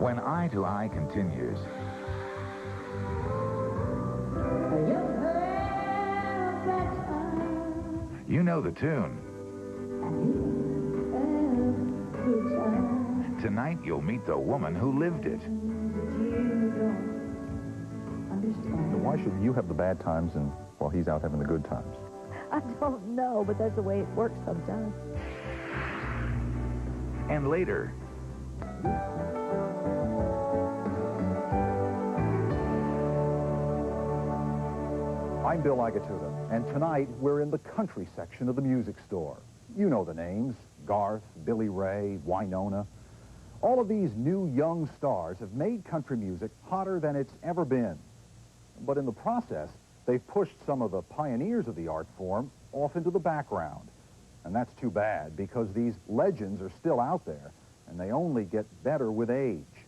When Eye to Eye continues, you know the tune. Tonight, you'll meet the woman who lived it. Why should you have the bad times and while he's out having the good times? I don't know, but that's the way it works sometimes. And later, I'm Bill Agatuda, and tonight we're in the country section of the music store. You know the names: Garth, Billy Ray, Winona. All of these new young stars have made country music hotter than it's ever been. But in the process, they've pushed some of the pioneers of the art form off into the background. And that's too bad, because these legends are still out there, and they only get better with age.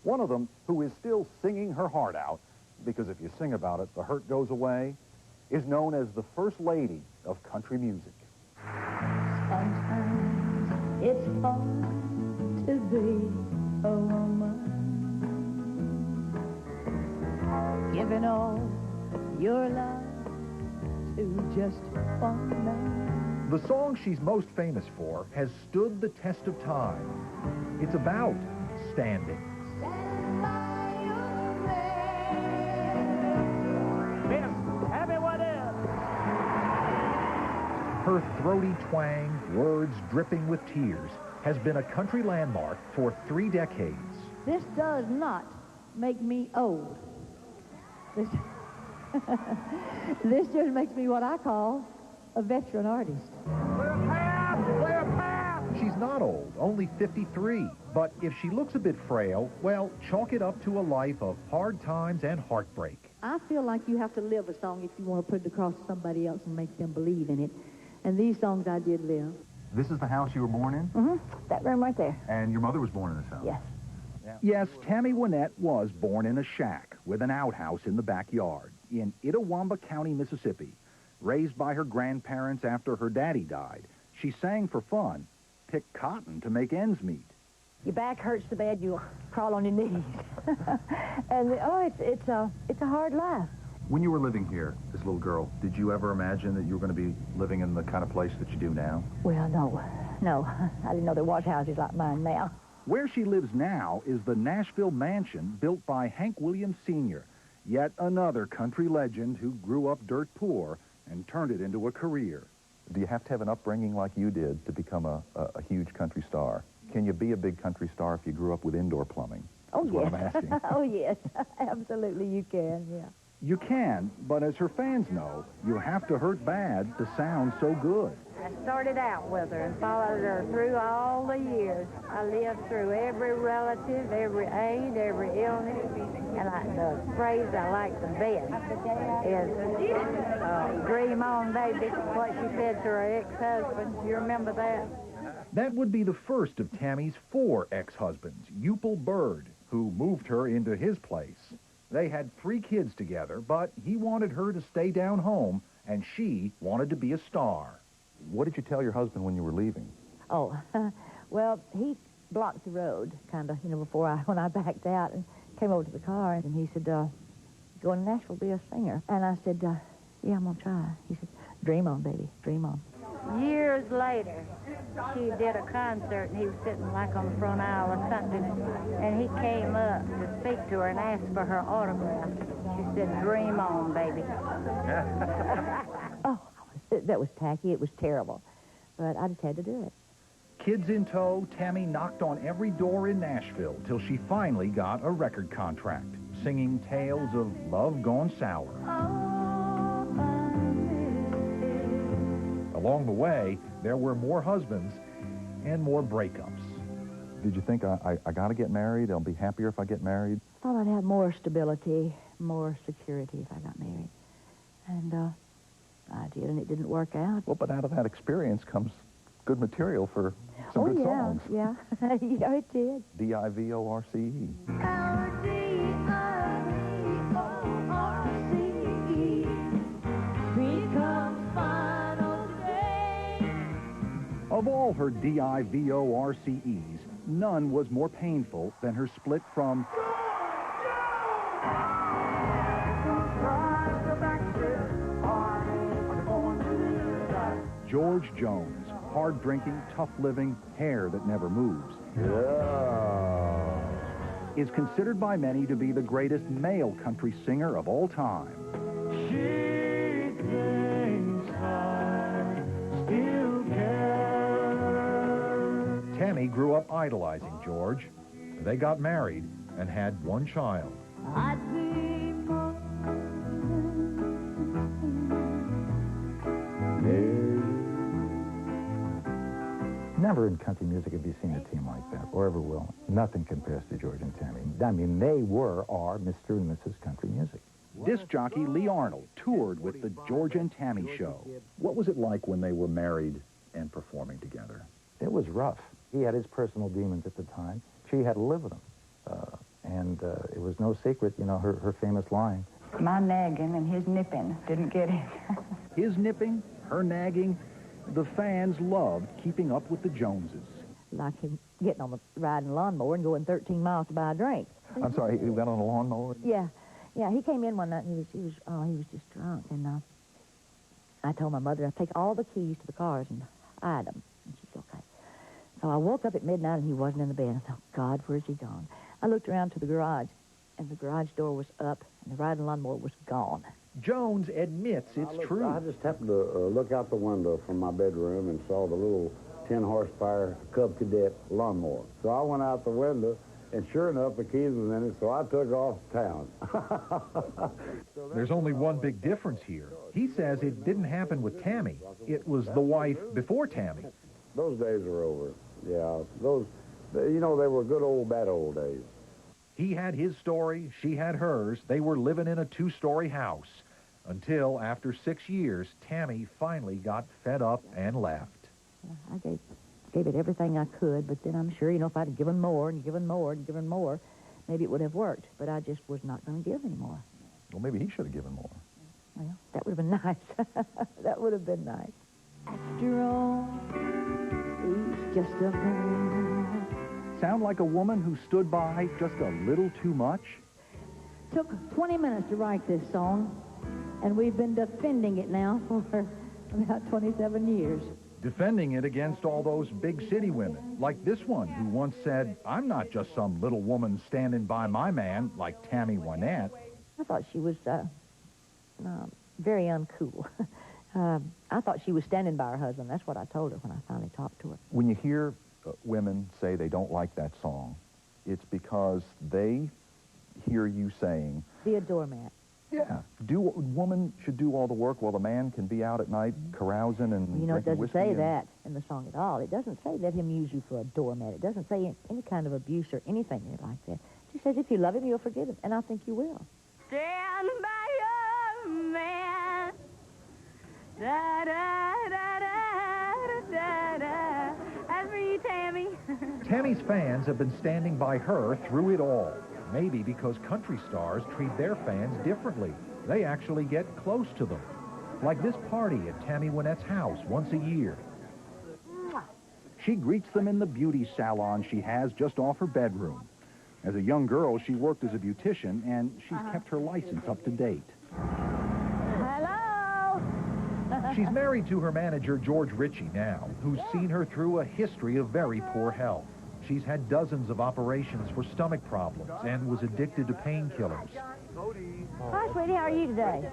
One of them, who is still singing her heart out, because if you sing about it, the hurt goes away, is known as the First Lady of country music. Sometimes it's hard to be a woman, giving all your life to just one man. The song she's most famous for has stood the test of time. It's about standing. Her throaty twang, words dripping with tears, has been a country landmark for 3 decades. This does not make me old. This, this just makes me what I call a veteran artist. She's not old, only 53. But if she looks a bit frail, well, chalk it up to a life of hard times and heartbreak. I feel like you have to live a song if you want to put it across to somebody else and make them believe in it. And these songs I did live. This is the house you were born in? Mm-hmm. That room right there. And your mother was born in this house? Yes. Yes, Tammy Wynette was born in a shack with an outhouse in the backyard in Itawamba County, Mississippi. Raised by her grandparents after her daddy died, she sang for fun, picked cotton to make ends meet. Your back hurts so bad you crawl on your knees. And, oh, it's a hard life. When you were living here as a little girl, did you ever imagine that you were going to be living in the kind of place that you do now? Well, no. I didn't know there was houses like mine now. Where she lives now is the Nashville mansion built by Hank Williams Sr., yet another country legend who grew up dirt poor and turned it into a career. Do you have to have an upbringing like you did to become a huge country star? Can you be a big country star if you grew up with indoor plumbing? Oh, That's yes. what I'm asking. Oh, yes. Absolutely, you can, yeah. You can, but as her fans know, you have to hurt bad to sound so good. I started out with her and followed her through all the years. I lived through every relative, every aid, every illness, and the phrase I like the best is, dream on, baby, what she said to her ex-husband. You remember that? That would be the first of Tammy's 4 ex-husbands, Upel Bird, who moved her into his place. They had 3 kids together, but he wanted her to stay down home, and she wanted to be a star. What did you tell your husband when you were leaving? Oh, well, he blocked the road, kind of, before when I backed out and came over to the car, and he said, going to Nashville, be a singer. And I said, yeah, I'm going to try. He said, dream on, baby, dream on. Years later, she did a concert, and he was sitting like on the front aisle or something, and he came up to speak to her and asked for her autograph. She said, dream on, baby. Oh, that was tacky. It was terrible. But I just had to do it. Kids in tow, Tammy knocked on every door in Nashville till she finally got a record contract, singing tales of love gone sour. Along the way, there were more husbands and more breakups. Did you think, I got to get married? I'll be happier if I get married? I thought I'd have more stability, more security if I got married. And I did, and it didn't work out. Well, but out of that experience comes good material for some good songs. Yeah. Yeah, it did. D-I-V-O-R-C-E. Of all her D-I-V-O-R-C-Es, none was more painful than her split from George Jones, hard-drinking, tough-living, hair that never moves, is considered by many to be the greatest male country singer of all time. She thinks I still care. Tammy grew up idolizing George. They got married and had one child. Never in country music have you seen a team like that, or ever will. Nothing compares to George and Tammy. I mean, they are Mr. and Mrs. Country Music. Disc jockey Lee Arnold toured with the George and Tammy show. What was it like when they were married and performing together? It was rough. He had his personal demons at the time. She had to live with them. It was no secret, you know, her famous line. My nagging and his nipping didn't get it. His nipping, her nagging. The fans loved keeping up with the Joneses. Like him getting on the riding lawnmower and going 13 miles to buy a drink. I'm sorry, he went on a lawnmower? Yeah. Yeah, he came in one night and he was just drunk. And I told my mother I'd take all the keys to the cars and hide them. And she said, okay. So I woke up at midnight and he wasn't in the bed. I thought, God, where's he gone? I looked around to the garage and the garage door was up and the riding lawnmower was gone. Jones admits it's true. I just happened to look out the window from my bedroom and saw the little 10-horsepower Cub Cadet lawnmower. So I went out the window, and sure enough, the keys was in it, so I took off to town. There's only one big difference here. He says it didn't happen with Tammy. It was the wife before Tammy. Those days are over. Yeah, you know, they were good old, bad old days. He had his story, she had hers. They were living in a 2-story house. Until, after 6 years, Tammy finally got fed up and left. I gave it everything I could, but then I'm sure, you know, if I'd have given more and given more and given more, maybe it would have worked. But I just was not going to give anymore. Well, maybe he should have given more. Well, that would have been nice. That would have been nice. After all, he's just a man. Sound like a woman who stood by just a little too much? Took 20 minutes to write this song, and we've been defending it now for about 27 years. Defending it against all those big city women, like this one who once said, I'm not just some little woman standing by my man like Tammy Wynette. I thought she was very uncool. I thought she was standing by her husband. That's what I told her when I finally talked to her. When you hear women say they don't like that song, it's because they hear you saying, be a doormat. Yeah, woman should do all the work while the man can be out at night carousing and you know, it drinking doesn't whiskey say that in the song at all. It doesn't say let him use you for a doormat. It doesn't say any kind of abuse or anything like that. She says if you love him, you'll forgive him, and I think you will. Stand by your man. Da da da da da da. As for you, Tammy. Tammy's fans have been standing by her through it all. Maybe because country stars treat their fans differently. They actually get close to them. Like this party at Tammy Wynette's house once a year. She greets them in the beauty salon she has just off her bedroom. As a young girl, she worked as a beautician, and she's kept her license up to date. Hello? She's married to her manager, George Ritchie, now, who's seen her through a history of very poor health. She's had dozens of operations for stomach problems and was addicted to painkillers. Hi, sweetie. How are you today?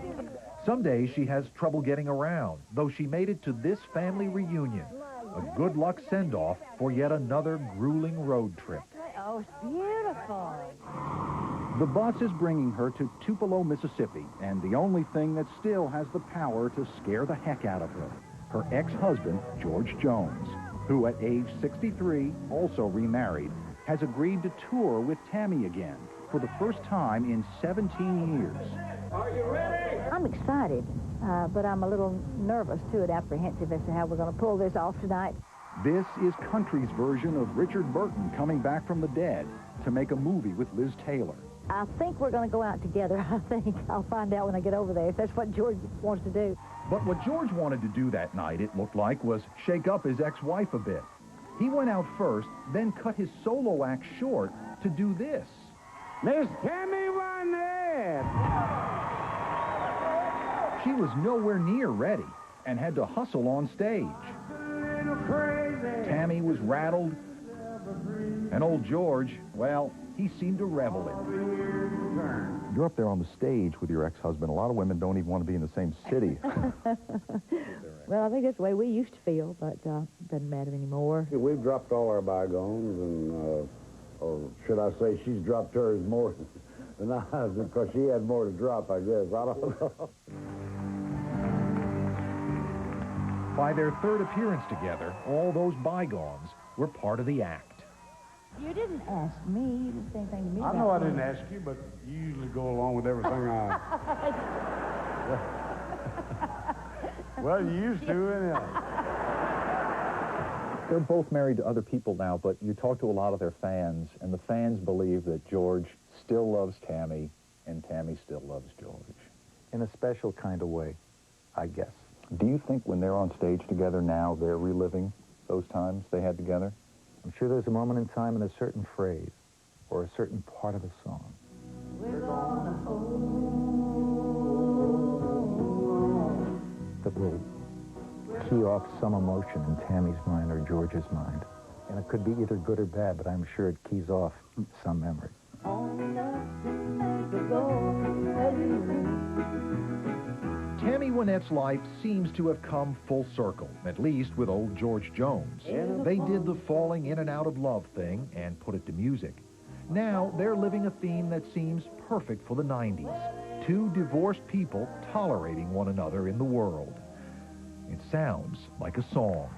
Some days she has trouble getting around, though she made it to this family reunion. A good luck send-off for yet another grueling road trip. Oh, it's beautiful. The bus is bringing her to Tupelo, Mississippi, and the only thing that still has the power to scare the heck out of her ex-husband, George Jones, who at age 63, also remarried, has agreed to tour with Tammy again for the first time in 17 years. Are you ready? I'm excited, but I'm a little nervous, too, and apprehensive as to how we're going to pull this off tonight. This is country's version of Richard Burton coming back from the dead to make a movie with Liz Taylor. I think we're going to go out together. I think I'll find out when I get over there if that's what George wants to do. But what George wanted to do that night, it looked like, was shake up his ex-wife a bit. He went out first, then cut his solo act short to do this. Miss Tammy Wynette! She was nowhere near ready and had to hustle on stage. Tammy was rattled, and old George, well, he seemed to revel in it. You're up there on the stage with your ex-husband. A lot of women don't even want to be in the same city. Well, I think that's the way we used to feel, but doesn't matter anymore. We've dropped all our bygones, and, or should I say she's dropped hers more than I have, because she had more to drop, I guess. I don't know. By their third appearance together, all those bygones were part of the act. You didn't ask me. You didn't say anything to me. I know I didn't ask you, but you usually go along with everything I... Well, you used to, anyhow. They're both married to other people now, but you talk to a lot of their fans, and the fans believe that George still loves Tammy, and Tammy still loves George. In a special kind of way, I guess. Do you think when they're on stage together now, they're reliving those times they had together? I'm sure there's a moment in time and a certain phrase or a certain part of a song that will key off some emotion in Tammy's mind or George's mind. And it could be either good or bad, but I'm sure it keys off some memory. Tammy Wynette's life seems to have come full circle, at least with old George Jones. They did the falling in and out of love thing and put it to music. Now they're living a theme that seems perfect for the 90s. Two divorced people tolerating one another in the world. It sounds like a song.